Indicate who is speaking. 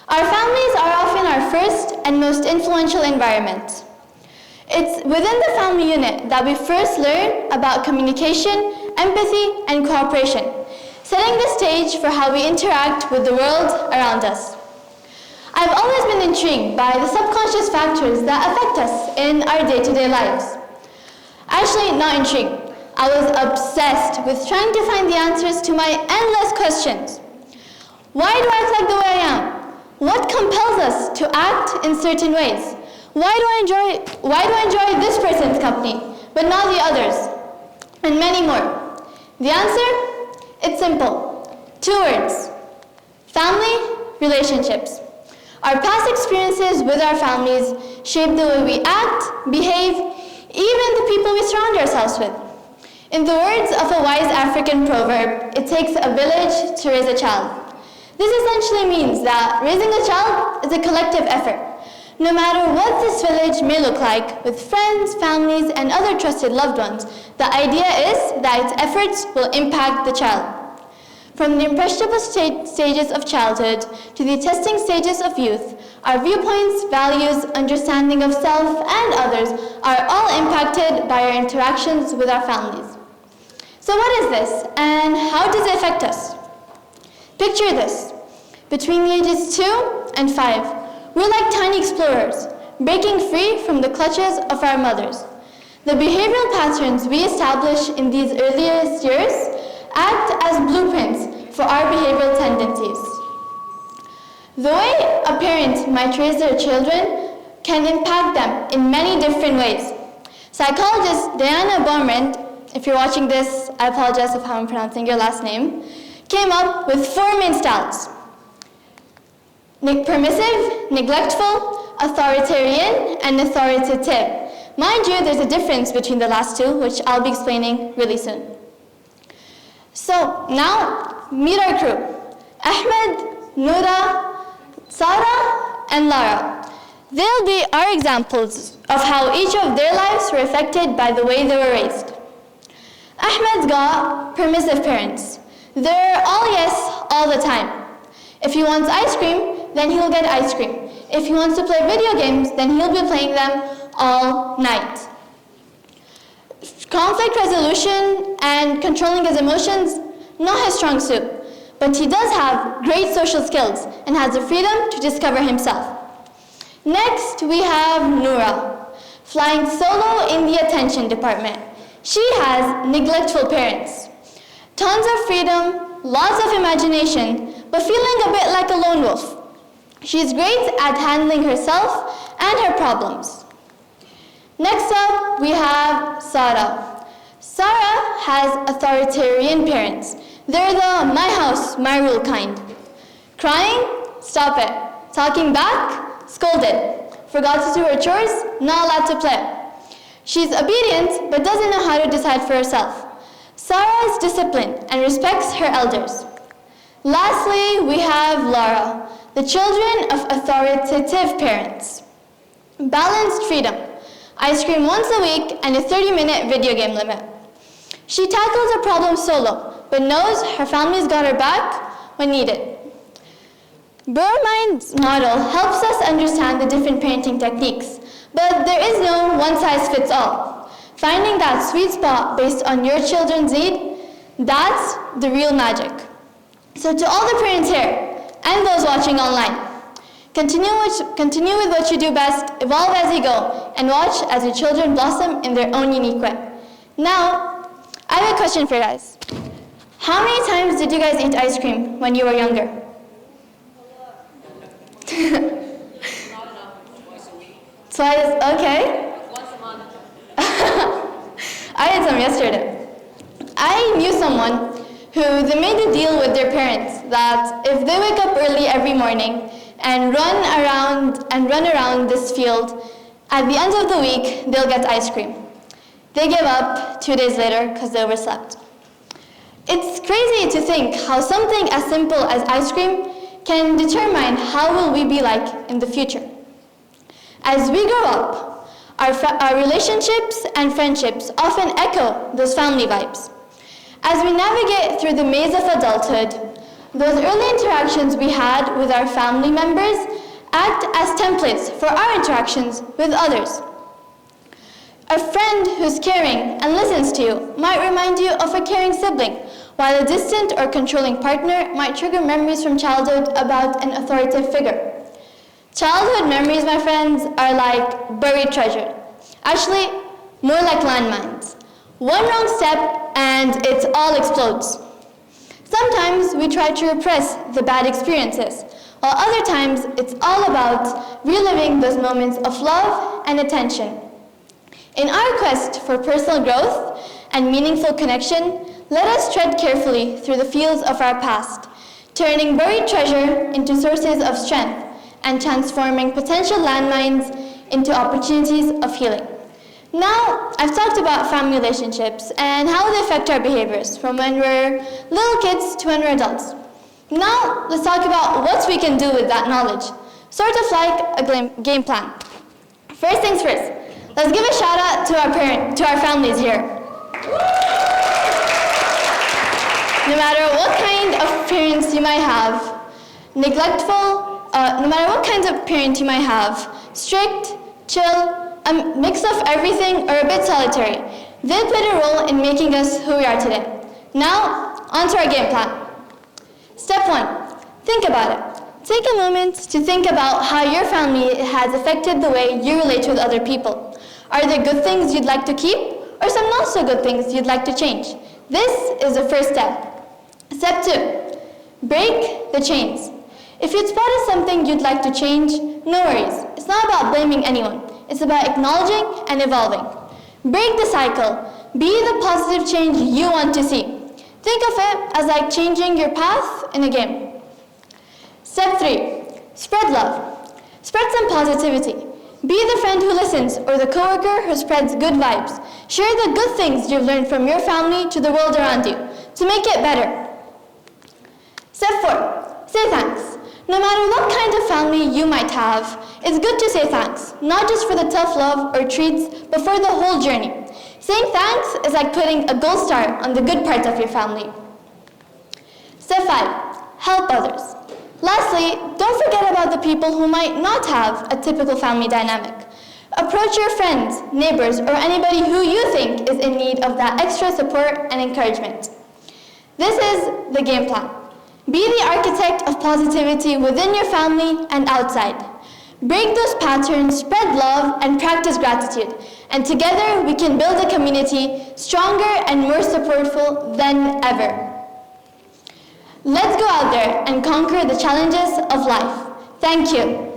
Speaker 1: Our families are often our first and most influential environment. It's within the family unit that we first learn about communication, empathy, and cooperation, setting the stage for how we interact with the world around us. I've always been intrigued by the subconscious factors that affect us in our day-to-day lives. Actually, not intrigued. I was obsessed with trying to find the answers to my endless questions. Why do I act like the way I am? What compels us to act in certain ways? Why do I enjoy this person's company, but not the others? And many more. The answer? It's simple. 2 words. Family, relationships. Our past experiences with our families shape the way we act, behave, even the people we surround ourselves with. In the words of a wise African proverb, it takes a village to raise a child. This essentially means that raising a child is a collective effort. No matter what this village may look like, with friends, families, and other trusted loved ones, the idea is that its efforts will impact the child. From the impressionable stages of childhood to the testing stages of youth, our viewpoints, values, understanding of self and others are all impacted by our interactions with our families. So what is this, and how does it affect us? Picture this. Between the ages 2 and 5, we're like tiny explorers, breaking free from the clutches of our mothers. The behavioral patterns we establish in these earliest years act as blueprints for our behavioral tendencies. The way a parent might raise their children can impact them in many different ways. Psychologist Diana Baumrind, if you're watching this, I apologize if I'm pronouncing your last name, came up with 4 main styles. Permissive, neglectful, authoritarian, and authoritative. Mind you, there's a difference between the last 2, which I'll be explaining really soon. So now, meet our crew. Ahmed, Noura, Sarah, and Lara. They'll be our examples of how each of their lives were affected by the way they were raised. Ahmed's got permissive parents. They're all yes all the time. If he wants ice cream, then he'll get ice cream. If he wants to play video games, then he'll be playing them all night. Conflict resolution and controlling his emotions, not his strong suit, but he does have great social skills and has the freedom to discover himself. Next, we have Noura, flying solo in the attention department. She has neglectful parents. Tons of freedom, lots of imagination, but feeling a bit like a lone wolf. She's great at handling herself and her problems. Next up, we have Sarah. Sarah has authoritarian parents. They're the my house, my rule kind. Crying? Stop it. Talking back? Scolded. Forgot to do her chores? Not allowed to play. She's obedient, but doesn't know how to decide for herself. Sarah is disciplined and respects her elders. Lastly, we have Lara, the children of authoritative parents. Balanced freedom. Ice cream once a week and a 30-minute video game limit. She tackles her problems solo, but knows her family's got her back when needed. Burmind's model helps us understand the different parenting techniques, but there is no one-size-fits-all. Finding that sweet spot based on your children's need, that's the real magic. So to all the parents here, and those watching online, continue with what you do best, evolve as you go, and watch as your children blossom in their own unique way. Now, I have a question for you guys. How many times did you guys eat ice cream when you were younger?
Speaker 2: Not enough. Twice a week.
Speaker 1: Twice, okay.
Speaker 2: Once a month.
Speaker 1: I had some yesterday. I knew someone who they made a deal with their parents that if they wake up early every morning and run around this field, at the end of the week, they'll get ice cream. They give up 2 days later because they overslept. It's crazy to think how something as simple as ice cream can determine how will we be like in the future. As we grow up, our relationships and friendships often echo those family vibes. As we navigate through the maze of adulthood, Those early interactions we had with our family members act as templates for our interactions with others. A friend who's caring and listens to you might remind you of a caring sibling, while a distant or controlling partner might trigger memories from childhood about an authoritative figure. Childhood memories, my friends, are like buried treasure. Actually, more like landmines. One wrong step and it all explodes. Sometimes we try to repress the bad experiences, while other times it's all about reliving those moments of love and attention. In our quest for personal growth and meaningful connection, let us tread carefully through the fields of our past, turning buried treasure into sources of strength and transforming potential landmines into opportunities of healing. Now, I've talked about family relationships and how they affect our behaviors from when we're little kids to when we're adults. Now, let's talk about what we can do with that knowledge, sort of like a game plan. First things first, let's give a shout out to our families here. No matter what kind of parents you might have, neglectful, no matter what kinds of parent you might have, strict, chill, a mix of everything, or a bit solitary, they played a role in making us who we are today. Now, on to our game plan. Step 1, think about it. Take a moment to think about how your family has affected the way you relate with other people. Are there good things you'd like to keep, or some not so good things you'd like to change? This is the first step. Step 2, break the chains. If you'd spotted something you'd like to change, no worries. It's not about blaming anyone. It's about acknowledging and evolving. Break the cycle. Be the positive change you want to see. Think of it as like changing your path in a game. Step 3, spread love. Spread some positivity. Be the friend who listens or the coworker who spreads good vibes. Share the good things you've learned from your family to the world around you to make it better. Step 4, say thanks. No matter what kind of family you might have, it's good to say thanks, not just for the tough love or treats, but for the whole journey. Saying thanks is like putting a gold star on the good parts of your family. Step 5, help others. Lastly, don't forget about the people who might not have a typical family dynamic. Approach your friends, neighbors, or anybody who you think is in need of that extra support and encouragement. This is the game plan. Be the architect of positivity within your family and outside. Break those patterns, spread love, and practice gratitude. And together we can build a community stronger and more supportful than ever. Let's go out there and conquer the challenges of life. Thank you.